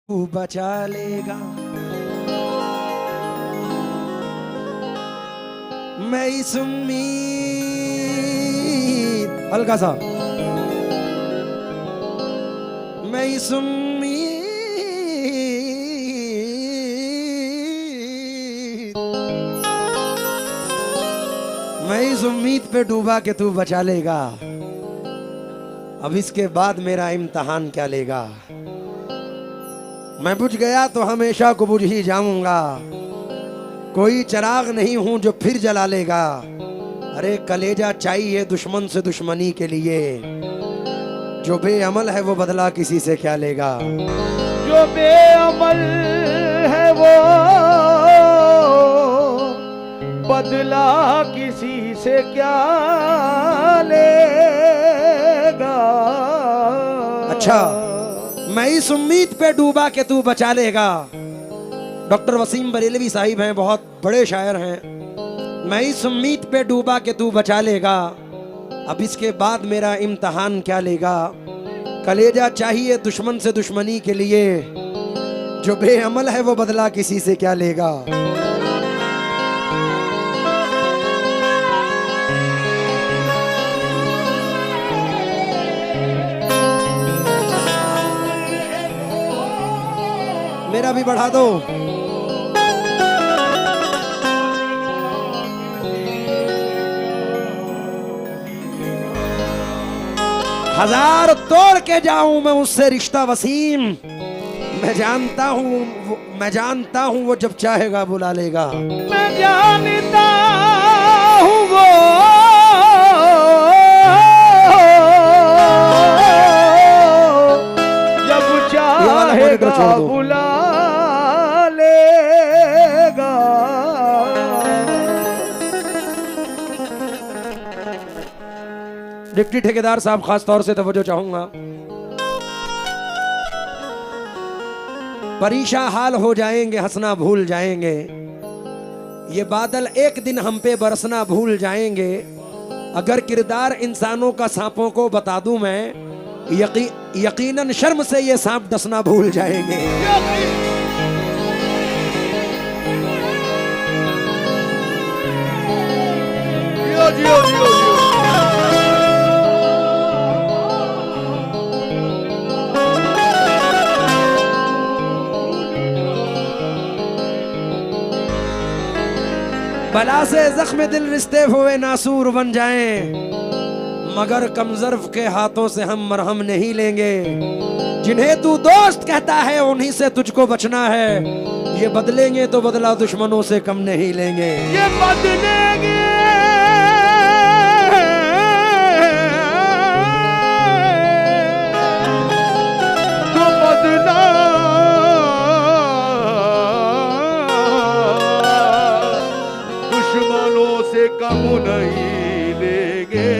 तू बचा लेगा। मैं इस उम्मीद हल्का सा मैं इस उम्मीद पे डूबा के तू बचा लेगा। अब इसके बाद मेरा इम्तहान क्या लेगा। मैं बुझ गया तो हमेशा को बुझ ही जाऊंगा। कोई चिराग नहीं हूं जो फिर जला लेगा। अरे कलेजा चाहिए दुश्मन से दुश्मनी के लिए। जो बेअमल है वो बदला किसी से क्या लेगा। जो बेअमल है वो बदला किसी से क्या लेगा। अच्छा, मैं इस उम्मीद पे डूबा के तू बचा लेगा। डॉक्टर वसीम बरेलवी साहिब हैं, बहुत बड़े शायर हैं। मैं इस उम्मीद पे डूबा के तू बचा लेगा। अब इसके बाद मेरा इम्तहान क्या लेगा। कलेजा चाहिए दुश्मन से दुश्मनी के लिए। जो बेअमल है वो बदला किसी से क्या लेगा। मेरा भी बढ़ा दो। हजार तोड़ के जाऊं मैं उससे रिश्ता वसीम। मैं जानता हूं वो जब चाहेगा बुला लेगा। मैं जानता हूं वो जब चाहेगा बुला लेगा। डिप्टी ठेकेदार साहब खास तौर से तवज्जो चाहूंगा। परीशा हाल हो जाएंगे, हंसना भूल जाएंगे। ये बादल एक दिन हम पे बरसना भूल जाएंगे। अगर किरदार इंसानों का सांपों को बता दूं मैं, यकीनन शर्म से ये सांप डसना भूल जाएंगे। बला से जख्म दिल रिश्ते हुए नासूर बन जाएं, मगर कमजर्फ के हाथों से हम मरहम नहीं लेंगे। जिन्हें तू दोस्त कहता है उन्हीं से तुझको बचना है। ये बदलेंगे तो बदला दुश्मनों से कम नहीं लेंगे। ये बदलेंगे तो बदला दुश्मनों से कम नहीं लेंगे।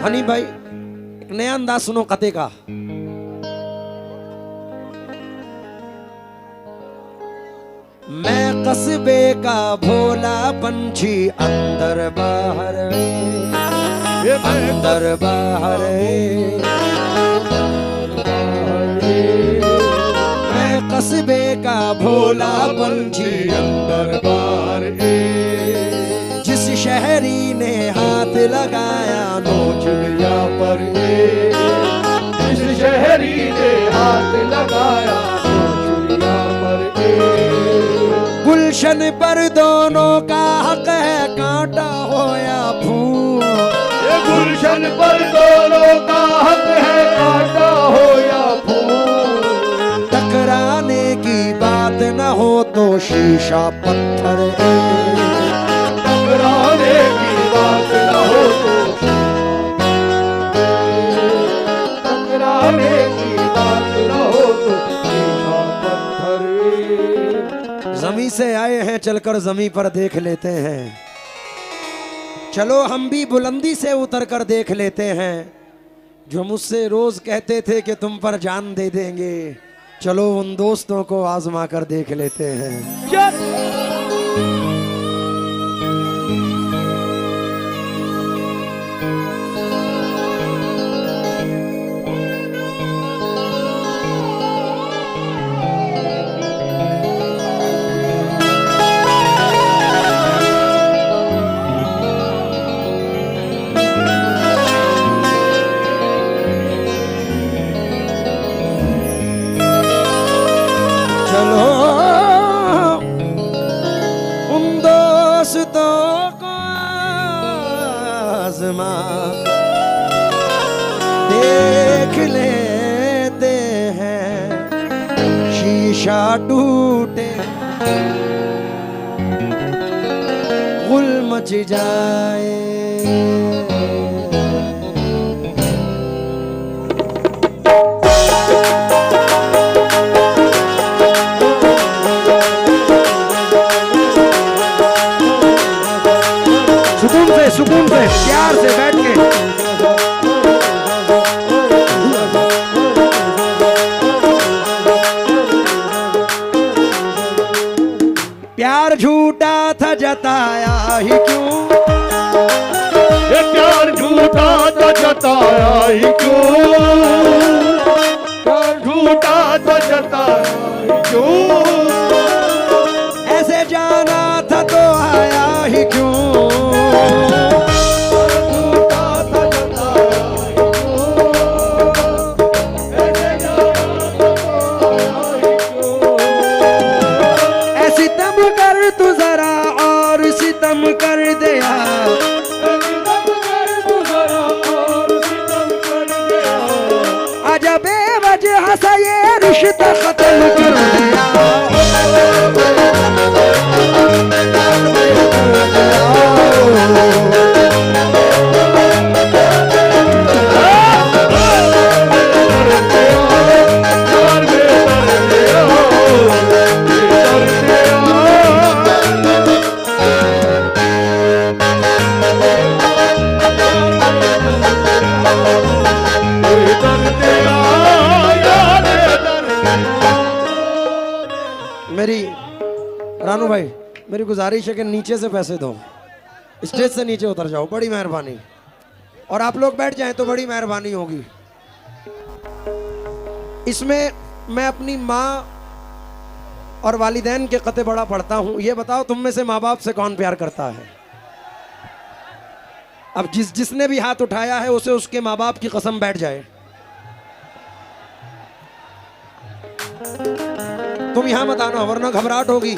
हनी भाई, एक नया अंदाज सुनो कते का। मैं कस्बे का भोला पंछी अंदर बाहर अंदर बाहर। मैं कस्बे का भोला पंछी अंदर बाहर। जिस शहरी ने हाथ लगाया नोच लिया पर। जिस शहरी ने हाथ लगाया नोच लिया पर। गुलशन पर दोनों का हक है, कांटा हो या फूल। ये गुलशन पर दोनों का हक है, कांटा हो या फूल। टकराने की बात न हो तो शीशा पत्थर। टकराने की बात न हो तो टकराने की बात न हो तो शीशा पत्थर। जमी से आए हैं चलकर जमी पर देख लेते हैं। चलो हम भी बुलंदी से उतर कर देख लेते हैं। जो मुझसे रोज कहते थे कि तुम पर जान दे देंगे, चलो उन दोस्तों को आजमा कर देख लेते हैं। चलो उन दोस्तों को आज़मा देख लेते हैं, शीशा टूटे गुल मच जाए। सुकून से प्यार से बैठ के प्यार झूठा था जताया ही क्यों, ये प्यार झूठा था जताया ही क्यों, प्यार झूठा था जताया ही क्यों, ऐसे जाना था तो आया ही क्यों, झूठा था जताया ही क्यों, ऐसे जाना था तो आया ही क्यों। ऐसी तब कर तू जरा और सितम कर दिया, आजा बेवजह सा ये रिश्ता खत्म कर दिया। मेरी रानू भाई, मेरी गुजारिश है कि नीचे से पैसे दो, स्टेज से नीचे उतर जाओ, बड़ी मेहरबानी। और आप लोग बैठ जाएं तो बड़ी मेहरबानी होगी। इसमें मैं अपनी माँ और वालिदैन के कते बड़ा पढ़ता हूँ। ये बताओ तुम में से माँ बाप से कौन प्यार करता है? अब जिसने भी हाथ उठाया है उसे उसके माँ बाप की कसम बैठ जाए। तुम यहां मत आना वरना घबराहट होगी।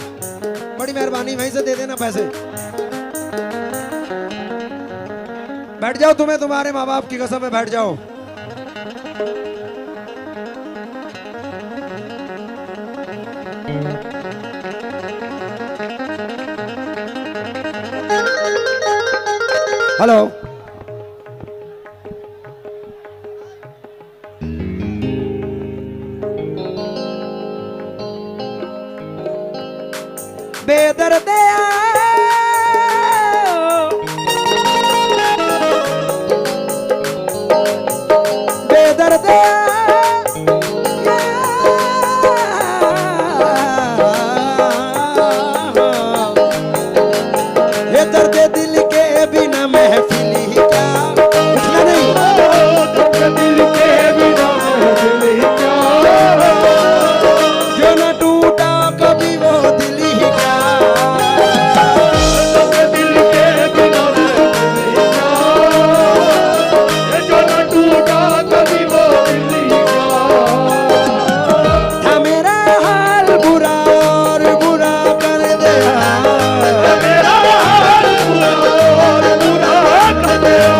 बड़ी मेहरबानी, वहीं से दे देना पैसे। बैठ जाओ, तुम्हें तुम्हारे माँ बाप की कसम है, बैठ जाओ। हेलो, बेदर्दे बेदर्दे ये दर्द दिल के बिना महफिल ही क्या, इतना नहीं, दर्द दिल के बिना महफिल ही क्या, जो न टूटा कभी वो दिल ही क्या, दर्द दिल के बिना महफिल ही क्या, ये जो न टूटा कभी वो दिल ही क्या। था मेरा हाल बुरा और बुरा कर दिया, मेरा हाल बुरा और बुरा कर दिया,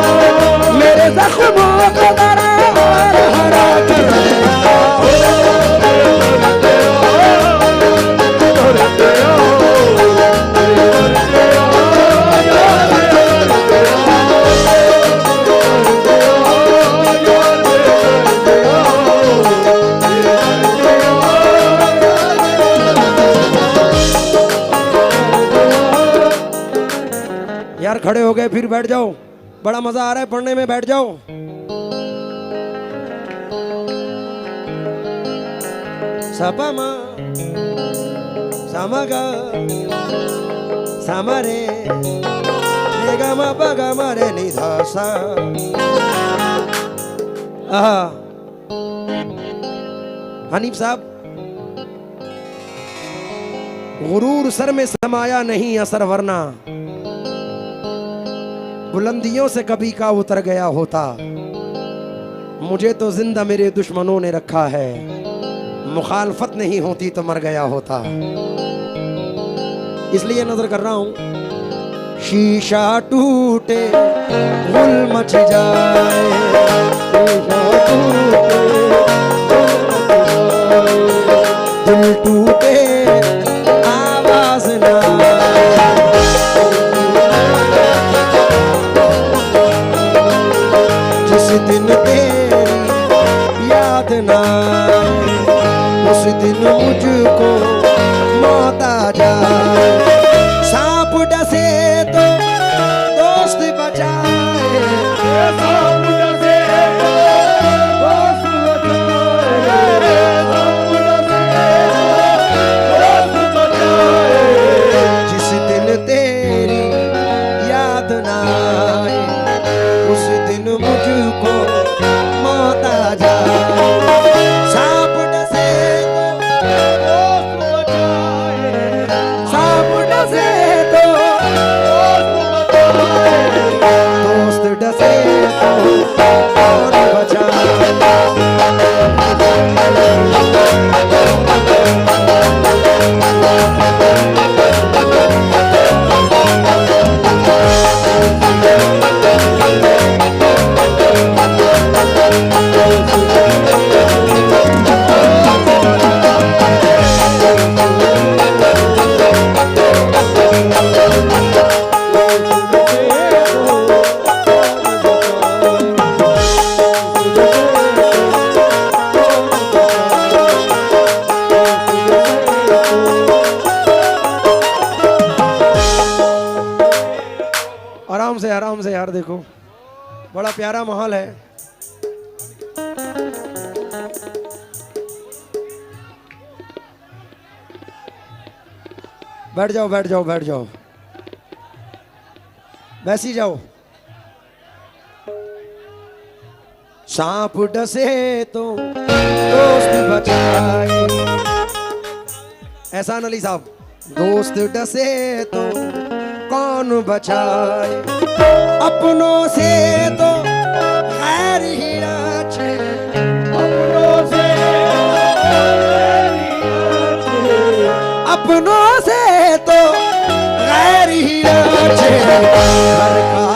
मेरे जख्मों को दरा और हरा कर दिया। यार खड़े हो गए, फिर बैठ जाओ, बड़ा मजा आ रहा है पढ़ने में, बैठ जाओ। सपमा समगा समरे रे मा पा गा मा रे नि धा सा। हनीफ साहब, गुरूर सर में समाया नहीं असर, वरना बुलंदियों से कभी का उतर गया होता। मुझे तो जिंदा मेरे दुश्मनों ने रखा है, मुखालफत नहीं होती तो मर गया होता। इसलिए नजर कर रहा हूं। शीशा टूटे गुल मच जाए, दिल टूटे आवाज ना आए। जिस दिन तेरी याद ना आए, उस दिन मुझको मौत आ जाए। सांप डसे तो दोस्त बचाए, सांप डसे तो दोस्त बचाए, सांप डसे तो दोस्त बचाए। जिस दिन तेरी याद ना आए, उस दिन मुझको मौत आ जाए। सांप डसे तो दोस्त बचाए, सांप डसे तो दोस्त डसे तो कौन बचाए। आराम से यार, देखो बड़ा प्यारा माहौल है। बैठ जाओ बैठ जाओ बैठ जाओ, बैसी जाओ। सांप डसे तो दोस्त बचाए, एहसान अली साहब। दोस्त डसे तो कौन बचाए, अपनों से तो खैर ही अच्छे, अपनों से अपनों से तो गैर ही अच्छे। घर का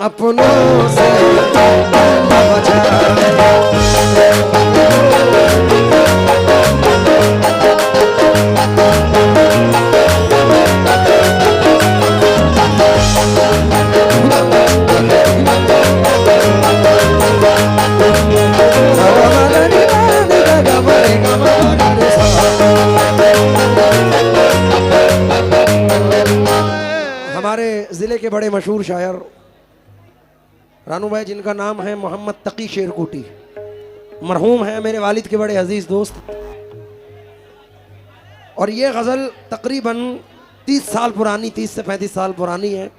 अपनों से हमारे जिले के बड़े मशहूर शायर रानू भाई, जिनका नाम है मोहम्मद तकी शेरकोटी, मरहूम है, मेरे वालिद के बड़े अजीज दोस्त। और ये गज़ल तकरीबन 30 साल पुरानी, 30 से 35 साल पुरानी है।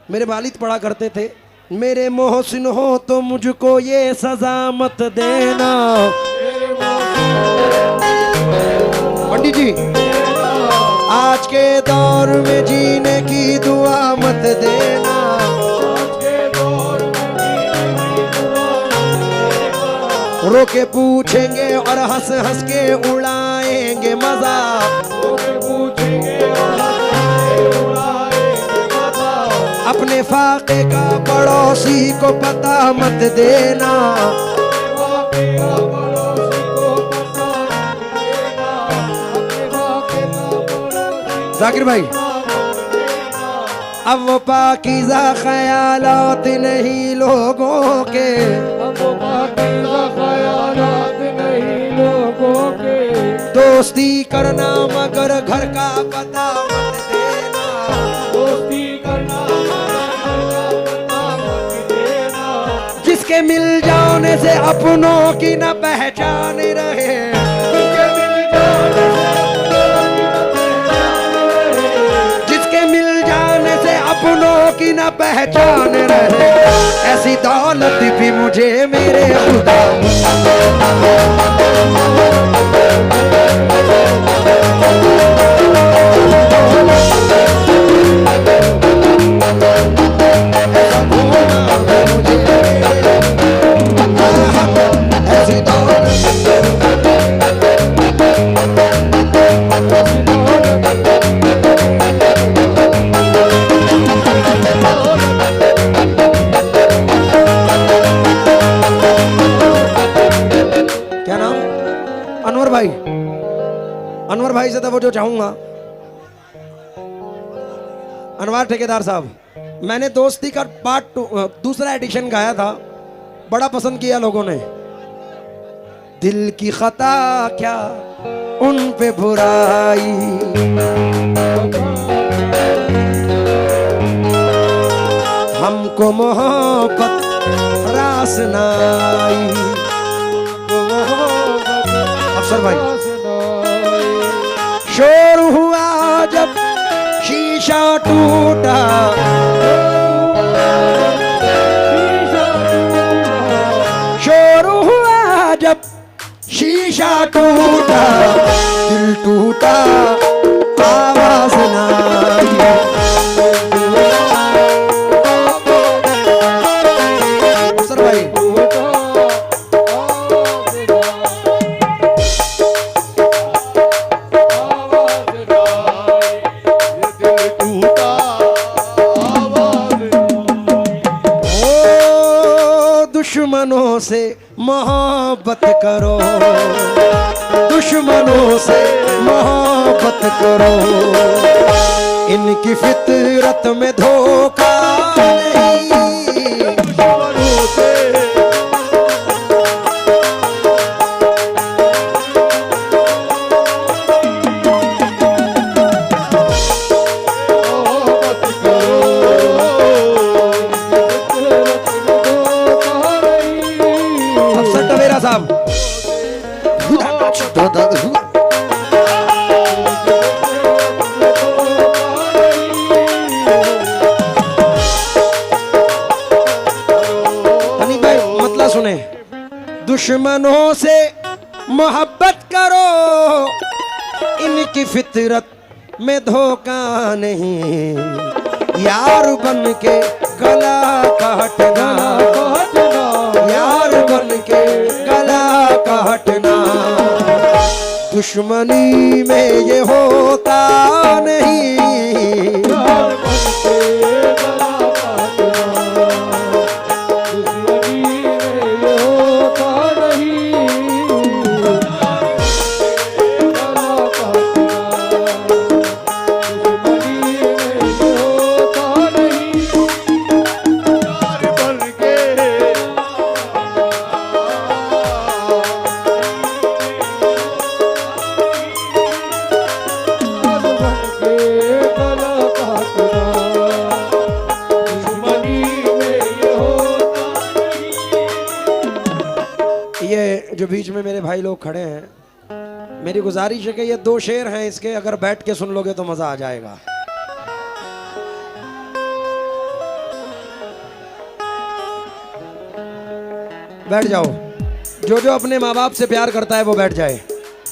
मेरे वालिद पढ़ा करते थे, मेरे मोहसिन हो तो मुझको ये सजा मत देना। पंडित जी, आज के दौर में जीने की दुआ मत देना। रोके पूछेंगे और हंस हंस के उड़ाएंगे मजा। अपने फाके का पड़ोसी को पता मत देना। जाकिर भाई, अब वो पाकीज़ा ख्यालात नहीं लोगों के, अब वो पाकीज़ा ख्यालात नहीं लोगों दोस्ती करना मगर घर का पता मत देना, दोस्ती करना मगर घर का पता मत देना, जिसके मिल जाने से अपनों की न पहचान रहे, जिसके मिल जाने से अपनों की न पहचान रहे, ऐसी दौलत भी मुझे मेरे खुदा अनवर भाई से तो वो जो चाहूंगा। अनवर ठेकेदार साहब, मैंने दोस्ती का पार्ट दूसरा एडिशन गाया था, बड़ा पसंद किया लोगों ने। दिल की खता क्या उन पे बुराई, हमको मोहब्बत रास नाई। अफसर भाई, शोर हुआ जब शीशा टूटा, शोर हुआ जब शीशा टूटा, दिल टूटा आवाज ना आई। अफसर भाई, दुश्मनों से मोहब्बत करो, दुश्मनों से मोहब्बत करो, इनकी फितरत में धोखा नहीं। दुश्मनों से साहब, हनी भाई मतलब सुने। दुश्मनों से मोहब्बत करो, इनकी फितरत में धोखा नहीं, यार बन के गला काटना, यार बन के गला काटना, दुश्मनी में ये होता नहीं। यार बन के गला काटना, दुश्मनी में ये होता नहीं। गला काटना, दुश्मनी में ये होता नहीं। यार बन के ये जो बीच में मेरे भाई लोग खड़े हैं, मेरी गुजारिश है कि ये दो शेर हैं इसके, अगर बैठ के सुन लोगे तो मजा आ जाएगा। बैठ जाओ, जो जो अपने माँ बाप से प्यार करता है वो बैठ जाए,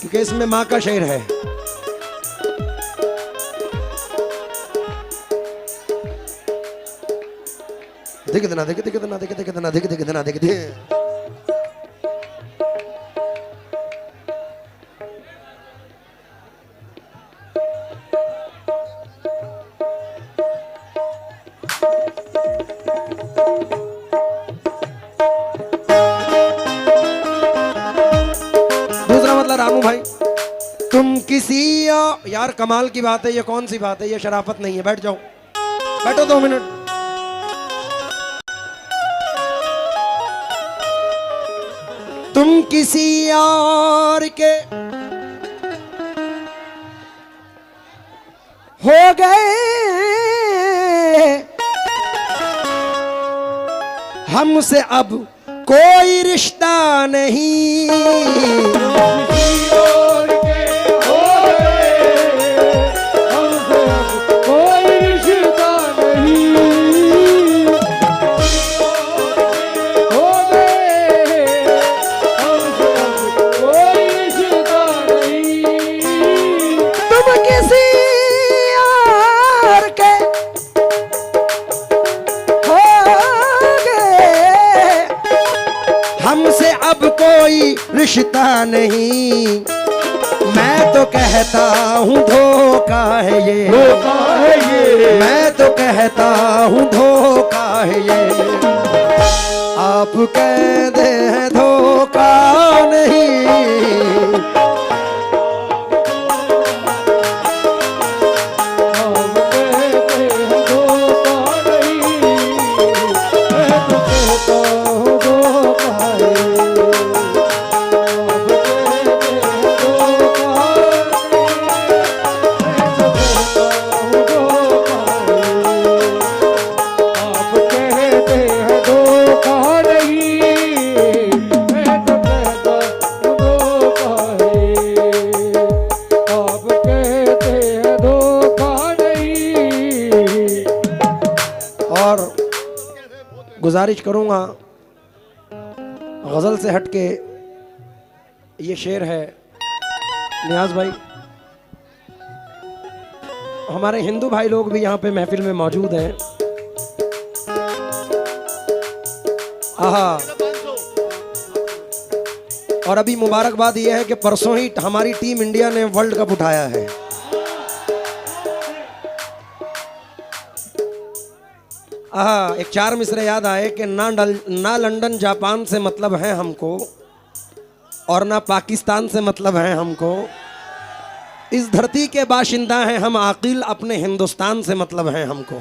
क्योंकि इसमें माँ का शेर है। देख कितना देख देख कितना देख देख कितना देख देख कितना देख दे। दूसरा मतलब रामू भाई, तुम किसी यार कमाल की बात है, ये कौन सी बात है, ये शराफत नहीं है। बैठ जाओ, बैठो 2 मिनट। तुम किसी और के हो गए हमसे अब कोई रिश्ता नहीं। किसी और के हो गए हमसे अब कोई रिश्ता नहीं। हो गए हमसे अब कोई रिश्ता नहीं। तुम किसी और के हो गए हमसे अब कोई रिश्ता नहीं। मैं तो कहता हूँ धोखा है ये, धोखा है ये, मैं तो कहता हूँ धोखा है ये। आप कहते हैं धोखा नहीं। हम कहते हैं धोखा नहीं। मैं तो कहता हूँ धोखा है। आप कहते हैं धोखा नहीं। मैं तो कहता हूँ धोखा है। आप कहते हैं धोखा नहीं। मैं तो कहता हूँ धोखा है। आप कहते हैं धोखा नहीं। और गुजारिश करूंगा गजल से हटके ये शेर है नियाज भाई। हमारे हिंदू भाई लोग भी यहाँ पे महफिल में मौजूद हैं। आहा, और अभी मुबारकबाद ये है कि परसों ही हमारी टीम इंडिया ने वर्ल्ड कप उठाया है। आहा, एक चार मिसरे याद आए कि ना लंदन जापान से मतलब है हमको और ना पाकिस्तान से मतलब है हमको। इस धरती के बाशिंदा हैं हम, आकिल अपने हिंदुस्तान से मतलब है हमको।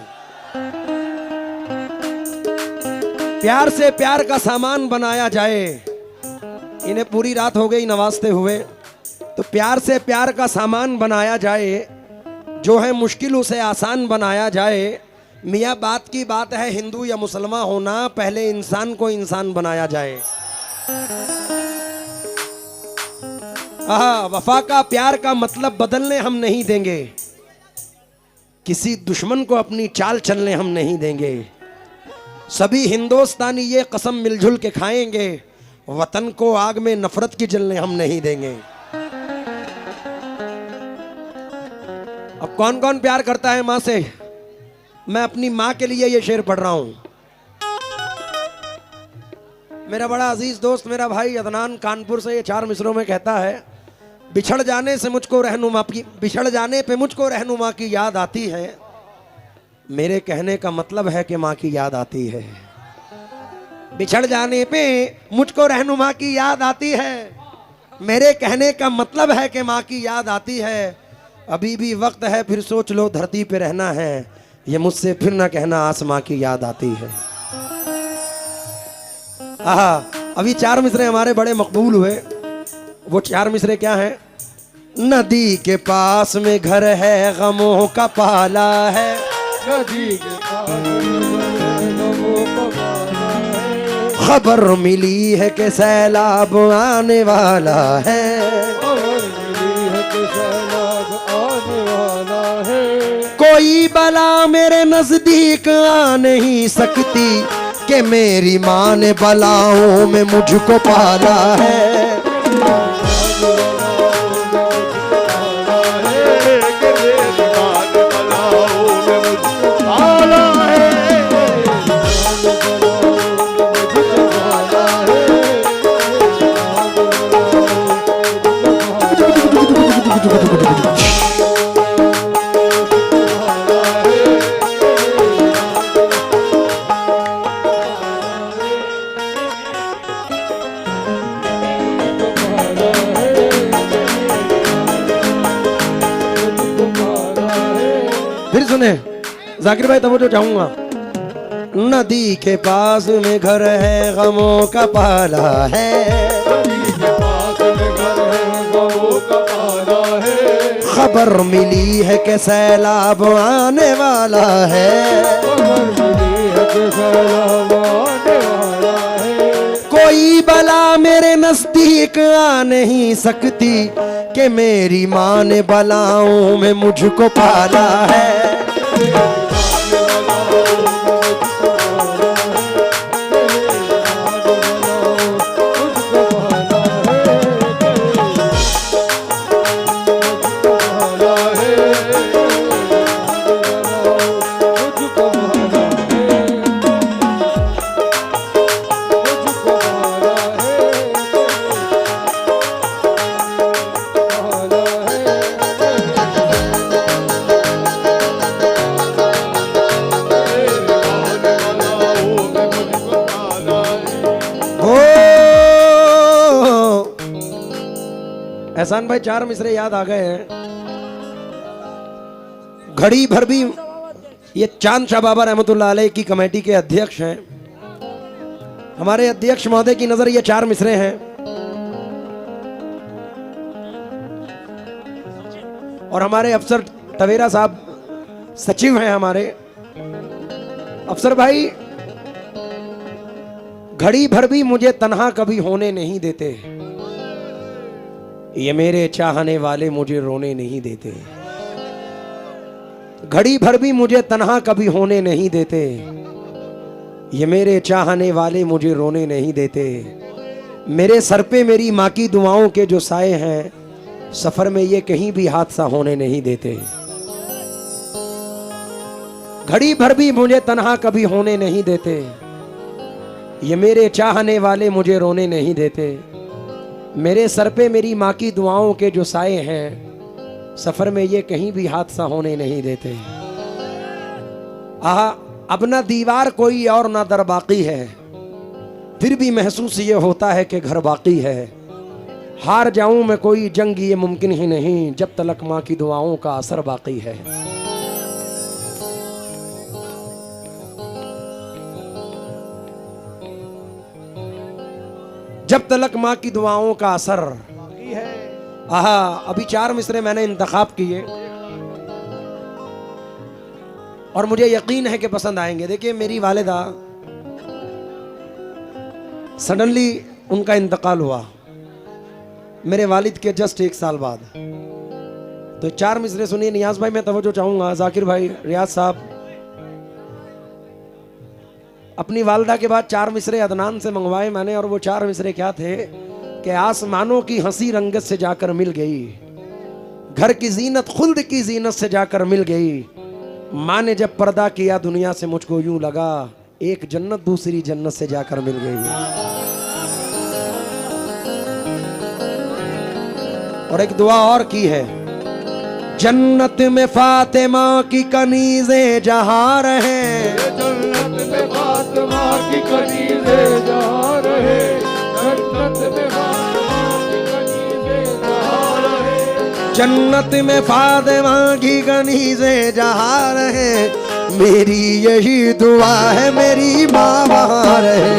प्यार से प्यार का सामान बनाया जाए। इन्हें पूरी रात हो गई नवाजते हुए, तो प्यार से प्यार का सामान बनाया जाए, जो है मुश्किल उसे आसान बनाया जाए। मियाँ बात की बात है हिंदू या मुसलमान होना, पहले इंसान को इंसान बनाया जाए। वफा का प्यार का मतलब बदलने हम नहीं देंगे, किसी दुश्मन को अपनी चाल चलने हम नहीं देंगे। सभी हिंदुस्तानी ये कसम मिलजुल के खाएंगे, वतन को आग में नफरत की जलने हम नहीं देंगे। अब कौन कौन प्यार करता है माँ से? मैं अपनी माँ के लिए ये शेर पढ़ रहा हूं। मेरा बड़ा अजीज दोस्त मेरा भाई अदनान कानपुर से ये चार मिसरों में कहता है, बिछड़ जाने पे मुझको रहनुमा की याद आती है। मेरे कहने का मतलब है कि माँ की याद आती है। बिछड़ जाने पे मुझको रहनुमा की याद आती है, मेरे कहने का मतलब है कि माँ की याद आती है। अभी भी वक्त है, फिर सोच लो धरती पे रहना है, ये मुझसे फिर ना कहना आसमां की याद आती है। आहा, अभी चार मिसरे हमारे बड़े मकबूल हुए। वो चार मिसरे क्या हैं? नदी के पास में घर है, गमों का पाला है। नदी के पास गमों का पाला है। खबर मिली है कि सैलाब आने वाला है। खबर मिली है कि सैलाब आने वाला है। कोई बला मेरे नजदीक आ नहीं सकती, कि मेरी माँ ने बलाओं में मुझको पाला है। फिर सुने जाकिर भाई, तब जो चाहूंगा। नदी के पास में घर है, गमों का पाला है। नदी के पास में घर है, गमों का पाला है। खबर मिली है कि सैलाब आने वाला है, खबर मिली है कि सैलाब आने वाला है। कोई बला मेरे नजदीक आ नहीं सकती कि मेरी माँ ने बलाओं में मुझको पाला है। एहसान भाई 4 मिसरे याद आ गए हैं। घड़ी भर भी ये चांद शाह बाबा रहमतुल्लाह अलैह की कमेटी के अध्यक्ष हैं। हमारे अध्यक्ष महोदय की नजर ये 4 मिसरे हैं। और हमारे अफसर टवेरा साहब सचिव हैं हमारे। अफसर भाई, घड़ी भर भी मुझे तन्हा कभी होने नहीं देते, ये मेरे चाहने वाले मुझे रोने नहीं देते। घड़ी भर भी मुझे तन्हा कभी होने नहीं देते, ये मेरे चाहने वाले मुझे रोने नहीं देते। मेरे सर पे मेरी माँ की दुआओं के जो साए हैं, सफर में ये कहीं भी हादसा होने नहीं देते। घड़ी भर भी मुझे तन्हा कभी होने नहीं देते, ये मेरे चाहने वाले मुझे रोने नहीं देते। मेरे सर पे मेरी माँ की दुआओं के जो साए हैं, सफर में ये कहीं भी हादसा होने नहीं देते। अब ना दीवार कोई और ना दर बाकी है, फिर भी महसूस ये होता है कि घर बाकी है। हार जाऊं मैं कोई जंग ये मुमकिन ही नहीं, जब तलक माँ की दुआओं का असर बाकी है। जब तलक माँ की दुआओं का असर बाकी है। अभी 4 मिसरे मैंने इंतखाब किए और मुझे यकीन है कि पसंद आएंगे। देखिए, मेरी वालिदा सडनली उनका इंतकाल हुआ मेरे वालिद के जस्ट 1 साल बाद। तो 4 मिसरे सुनिए। नियाज भाई मैं तवज्जो चाहूंगा, जाकिर भाई, रियाज साहब। अपनी वालदा के बाद 4 मिसरे अदनान से मंगवाए मैंने, और वो 4 मिसरे क्या थे कि आसमानों की हंसी रंगत से जाकर मिल गई, घर की जीनत खुल्द की जीनत से जाकर मिल गई। माँ ने जब पर्दा किया दुनिया से मुझको यूं लगा, एक जन्नत दूसरी जन्नत से जाकर मिल गई। और एक दुआ और की है, जन्नत में फातिमा की कनीज़े जहाँ रहे, जन्नत में फातिमा की कनीज़े जहाँ रहे, जन्नत में फातिमा की कनीज़े जहाँ रहे, जन्नत में फातिमा की कनीज़े जहाँ रहे। मेरी यही दुआ है मेरी माँ वहाँ रहे,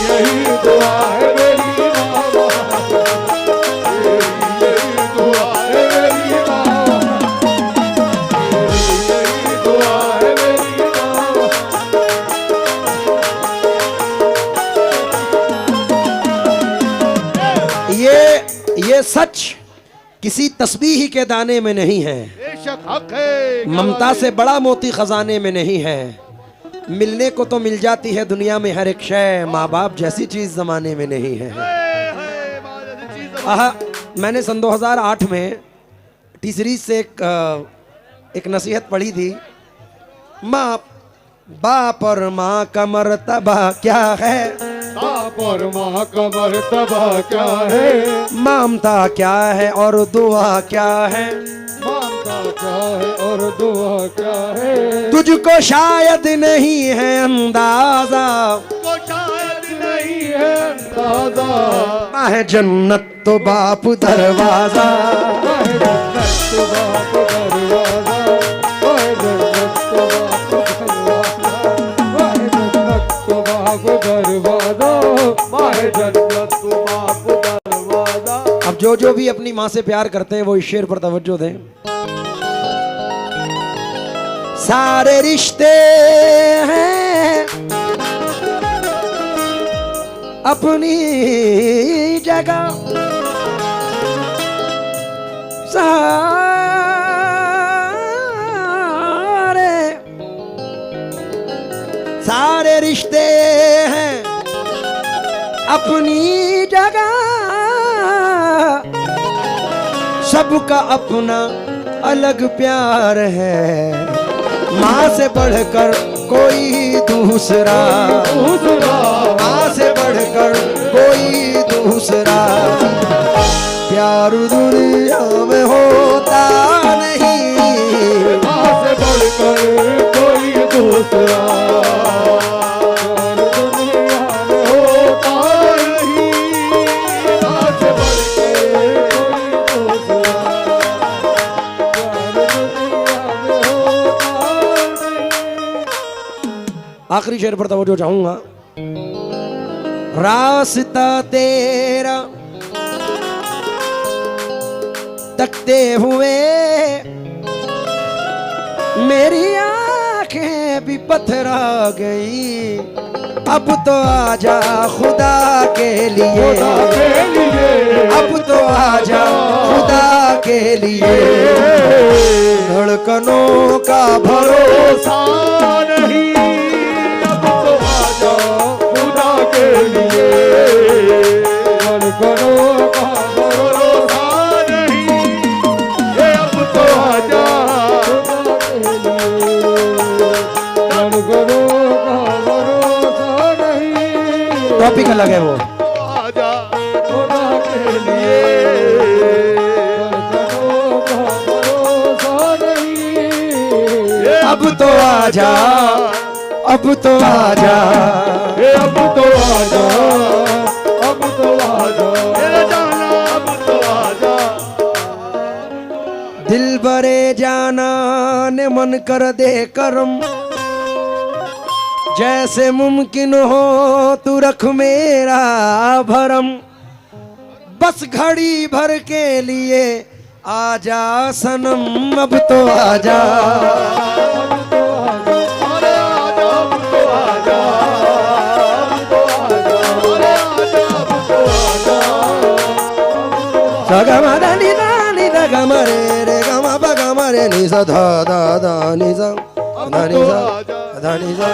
यही दुआ है मेरी माँ वहाँ रहे, यही दुआ है मेरी माँ वहाँ रहे, यही दुआ है मेरी माँ वहाँ। ये सच किसी तस्बीह के दाने में नहीं है, बेशक हक है, ममता से बड़ा मोती खजाने में नहीं है। मिलने को तो मिल जाती है दुनिया में हर एक शय, माँ बाप जैसी चीज जमाने में नहीं है। मैंने सन 2008 में टी सीरीज से एक नसीहत पढ़ी थी, माँ बाप और माँ का मर्तबा क्या है, बाप और माँ का मर्तबा क्या है, ममता क्या है और दुआ क्या है, ममता क्या है और दुआ क्या है। तुझको शायद नहीं है अंदाजा, तुझको शायद नहीं है अंदाजा, माह जन्नत तो बाप दरवाजा, माह जन्नत तो बाप दरवाजा, माह जन्नत तो बाप दरवाजा, माह जन्नत तो बाप दरवाजा, माह जन्नत तो बाप दरवाजा। अब अब जो जो भी अपनी माँ से प्यार करते हैं वो इस शेर पर तवज्जो दें। सारे रिश्ते हैं अपनी जगह, सारे रिश्ते हैं अपनी जगह, सबका अपना अलग प्यार है, माँ से बढ़कर कोई दूसरा, माँ से बढ़कर कोई दूसरा प्यार दुनिया में होता नहीं, माँ से बढ़कर कोई दूसरा प्यार दुनिया में होता नहीं, माँ से बढ़कर कोई दूसरा प्यार दुनिया में होता नहीं। आखिरी शेर पर तवज्जो चाहूंगा। रास्ता तेरा तकते हुए मेरी आंखें भी पथरा गई, अब तो आजा खुदा के लिए, अब तो आजा खुदा के लिए, धड़कनों का भरोसा नहीं, अब तो आजा खुदा के लिए, धड़कनों का भरोसा नहीं, ये अब तो आजा खुदा के लिए, धड़कनों का भरोसा नहीं, टॉपिक अलग है वो। आजा खुदा के लिए, धड़कनों का भरोसा नहीं, अब तो आजा, अब तो आजा, ये अब तो आजा, अब तो आजा, मेरा जाना अब तो आजा। दिल बरे जाना ने मन कर दे करम, जैसे मुमकिन हो तू रख मेरा भरम, बस घड़ी भर के लिए आजा सनम, अब तो आजा, सगमदनि दानि दगमरे रे गम बगमरे नि सा धा धा धा नि सा धा नि सा धा नि सा